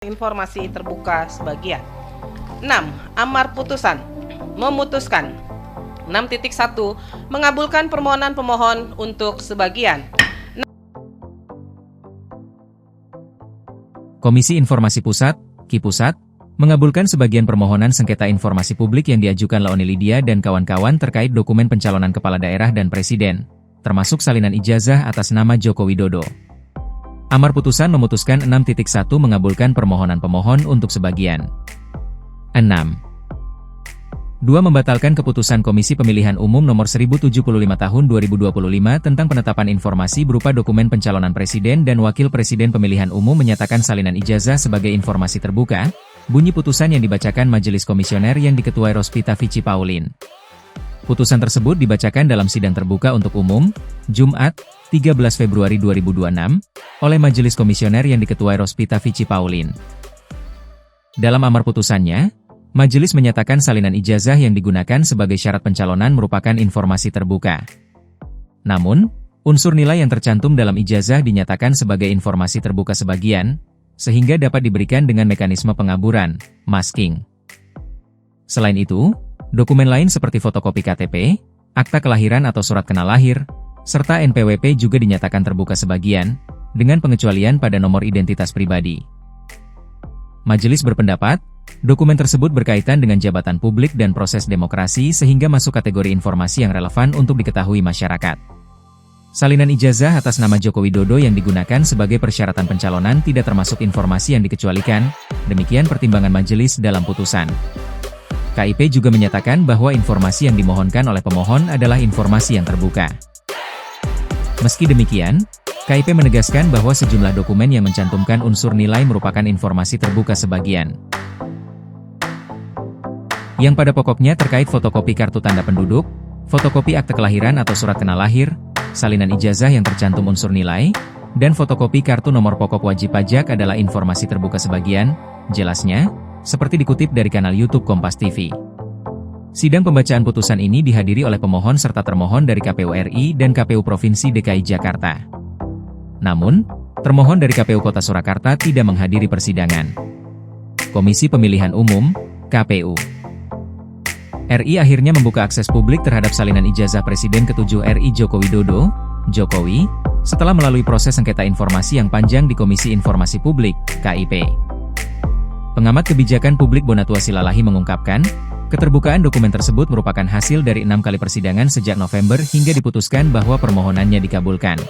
informasi terbuka sebagian. 6. Amar putusan memutuskan. 6.1 mengabulkan permohonan pemohon untuk sebagian. Komisi Informasi Pusat, KIPusat, mengabulkan sebagian permohonan sengketa informasi publik yang diajukan Laoni Lydia dan kawan-kawan terkait dokumen pencalonan kepala daerah dan presiden, termasuk salinan ijazah atas nama Joko Widodo. Amar putusan memutuskan 6.1 mengabulkan permohonan pemohon untuk sebagian. 6. 2. Membatalkan keputusan Komisi Pemilihan Umum Nomor 1075 Tahun 2025 tentang penetapan informasi berupa dokumen pencalonan presiden dan wakil presiden pemilihan umum menyatakan salinan ijazah sebagai informasi terbuka, bunyi putusan yang dibacakan Majelis Komisioner yang diketuai Rospita Vici Pauline. Putusan tersebut dibacakan dalam sidang terbuka untuk umum, Jumat, 13 Februari 2026, oleh Majelis Komisioner yang diketuai Rospita Vici Pauline. Dalam amar putusannya, Majelis menyatakan salinan ijazah yang digunakan sebagai syarat pencalonan merupakan informasi terbuka. Namun, unsur nilai yang tercantum dalam ijazah dinyatakan sebagai informasi terbuka sebagian, sehingga dapat diberikan dengan mekanisme pengaburan, masking. Selain itu, dokumen lain seperti fotokopi KTP, akta kelahiran atau surat kenal lahir, serta NPWP juga dinyatakan terbuka sebagian, dengan pengecualian pada nomor identitas pribadi. Majelis berpendapat, dokumen tersebut berkaitan dengan jabatan publik dan proses demokrasi sehingga masuk kategori informasi yang relevan untuk diketahui masyarakat. Salinan ijazah atas nama Joko Widodo yang digunakan sebagai persyaratan pencalonan tidak termasuk informasi yang dikecualikan, demikian pertimbangan majelis dalam putusan. KIP juga menyatakan bahwa informasi yang dimohonkan oleh pemohon adalah informasi yang terbuka. Meski demikian, KIP menegaskan bahwa sejumlah dokumen yang mencantumkan unsur nilai merupakan informasi terbuka sebagian. Yang pada pokoknya terkait fotokopi kartu tanda penduduk, fotokopi akte kelahiran atau surat kenal lahir, salinan ijazah yang tercantum unsur nilai, dan fotokopi kartu nomor pokok wajib pajak adalah informasi terbuka sebagian, jelasnya, seperti dikutip dari kanal YouTube Kompas TV. Sidang pembacaan putusan ini dihadiri oleh pemohon serta termohon dari KPU RI dan KPU Provinsi DKI Jakarta. Namun, termohon dari KPU Kota Surakarta tidak menghadiri persidangan. Komisi Pemilihan Umum, KPU RI akhirnya membuka akses publik terhadap salinan ijazah Presiden ke-7 RI Joko Widodo, Jokowi, setelah melalui proses sengketa informasi yang panjang di Komisi Informasi Publik, KIP. Pengamat kebijakan publik Bonatua Silalahi mengungkapkan, keterbukaan dokumen tersebut merupakan hasil dari 6 kali persidangan sejak November hingga diputuskan bahwa permohonannya dikabulkan.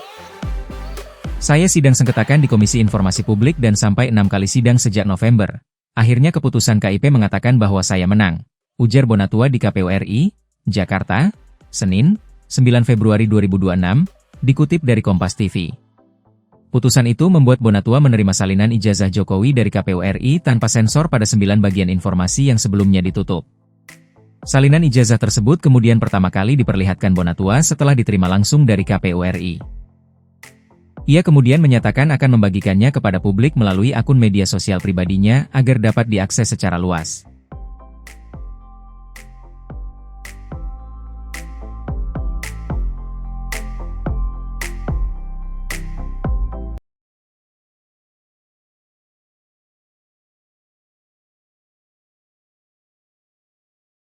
Saya sidang sengketakan di Komisi Informasi Publik dan sampai 6 kali sidang sejak November. Akhirnya keputusan KIP mengatakan bahwa saya menang, ujar Bonatua di KPU RI, Jakarta, Senin, 9 Februari 2026, dikutip dari Kompas TV. Putusan itu membuat Bonatua menerima salinan ijazah Jokowi dari KPU RI tanpa sensor pada 9 bagian informasi yang sebelumnya ditutup. Salinan ijazah tersebut kemudian pertama kali diperlihatkan Bonatua setelah diterima langsung dari KPU RI. Ia kemudian menyatakan akan membagikannya kepada publik melalui akun media sosial pribadinya agar dapat diakses secara luas.